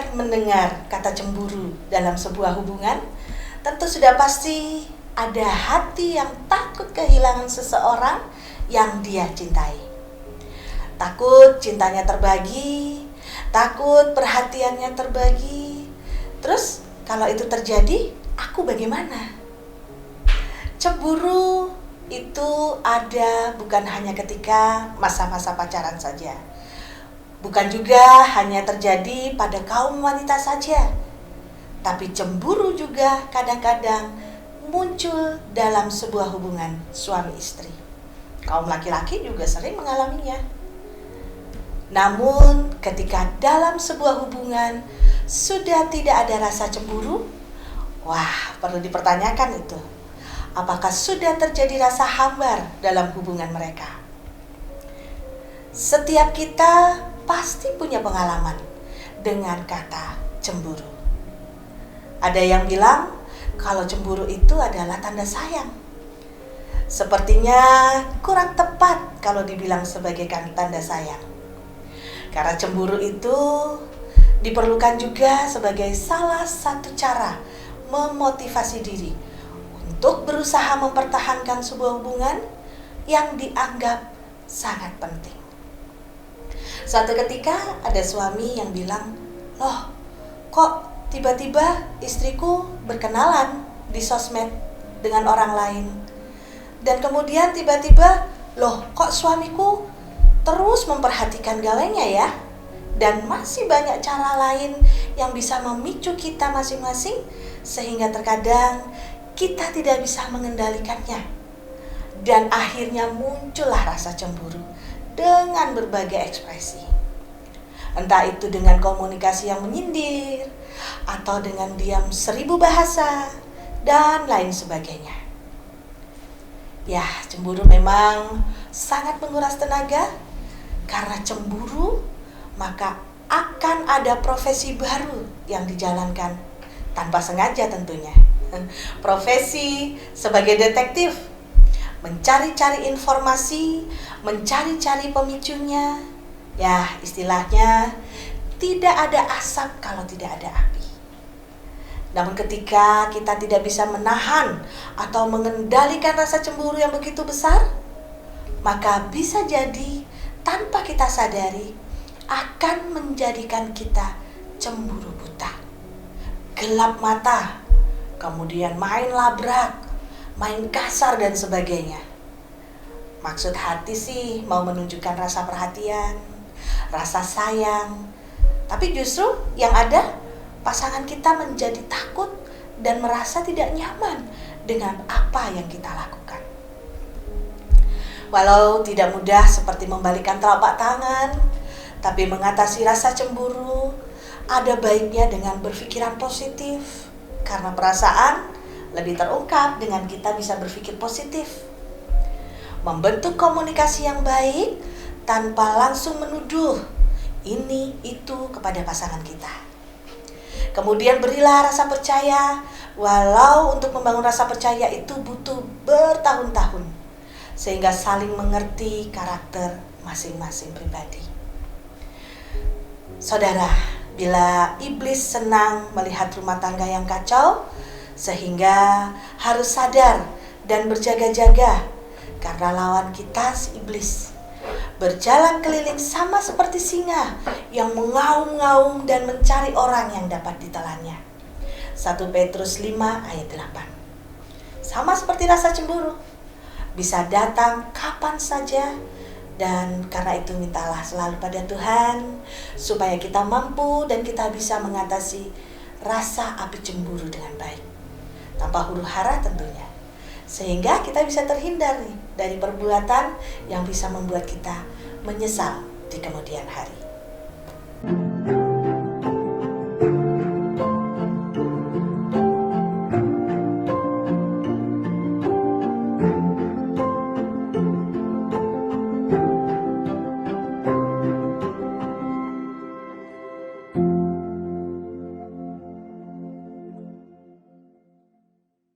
setiap mendengar kata cemburu dalam sebuah hubungan, tentu sudah pasti ada hati yang takut kehilangan seseorang yang dia cintai. Takut cintanya terbagi, takut perhatiannya terbagi. Terus kalau itu terjadi, aku bagaimana? Cemburu itu ada bukan hanya ketika masa-masa pacaran saja. Bukan juga hanya terjadi pada kaum wanita saja. Tapi cemburu juga kadang-kadang muncul dalam sebuah hubungan suami istri. Kaum laki-laki juga sering mengalaminya. Namun ketika dalam sebuah hubungan sudah tidak ada rasa cemburu, wah, perlu dipertanyakan itu. Apakah sudah terjadi rasa hambar dalam hubungan mereka? Setiap kita pasti punya pengalaman dengan kata cemburu. Ada yang bilang kalau cemburu itu adalah tanda sayang. Sepertinya kurang tepat kalau dibilang sebagai tanda sayang. Karena cemburu itu diperlukan juga sebagai salah satu cara memotivasi diri untuk berusaha mempertahankan sebuah hubungan yang dianggap sangat penting. Suatu ketika ada suami yang bilang, "Loh, kok tiba-tiba istriku berkenalan di sosmed dengan orang lain? Dan kemudian tiba-tiba, loh kok suamiku terus memperhatikan gawainya ya? Dan masih banyak cara lain yang bisa memicu kita masing-masing sehingga terkadang kita tidak bisa mengendalikannya." Dan akhirnya muncullah rasa cemburu dengan berbagai ekspresi. Entah itu dengan komunikasi yang menyindir, atau dengan diam 1000 bahasa, dan lain sebagainya. Ya, cemburu memang sangat menguras tenaga. Karena cemburu, maka akan ada profesi baru yang dijalankan tanpa sengaja tentunya. Profesi sebagai detektif, mencari-cari informasi, mencari-cari pemicunya. Ya, istilahnya tidak ada asap kalau tidak ada api. Namun ketika kita tidak bisa menahan atau mengendalikan rasa cemburu yang begitu besar, maka bisa jadi tanpa kita sadari akan menjadikan kita cemburu buta, gelap mata, kemudian main labrak, main kasar dan sebagainya. Maksud hati sih mau menunjukkan rasa perhatian, rasa sayang, tapi justru yang ada pasangan kita menjadi takut dan merasa tidak nyaman dengan apa yang kita lakukan. Walau tidak mudah seperti membalikkan telapak tangan, tapi mengatasi rasa cemburu ada baiknya dengan berpikiran positif, karena perasaan lebih terungkap dengan kita bisa berpikir positif. Membentuk komunikasi yang baik tanpa langsung menuduh ini itu kepada pasangan kita. Kemudian berilah rasa percaya, walau untuk membangun rasa percaya itu butuh bertahun-tahun, sehingga saling mengerti karakter masing-masing pribadi. Saudara, bila iblis senang melihat rumah tangga yang kacau, sehingga harus sadar dan berjaga-jaga, karena lawan kita si iblis berjalan keliling sama seperti singa yang mengaum-ngaum dan mencari orang yang dapat ditelannya. 1 Petrus 5 ayat 8. Sama seperti rasa cemburu, bisa datang kapan saja, dan karena itu mintalah selalu pada Tuhan supaya kita mampu dan kita bisa mengatasi rasa api cemburu dengan baik, tanpa huru hara tentunya, sehingga kita bisa terhindar nih dari perbuatan yang bisa membuat kita menyesal di kemudian hari.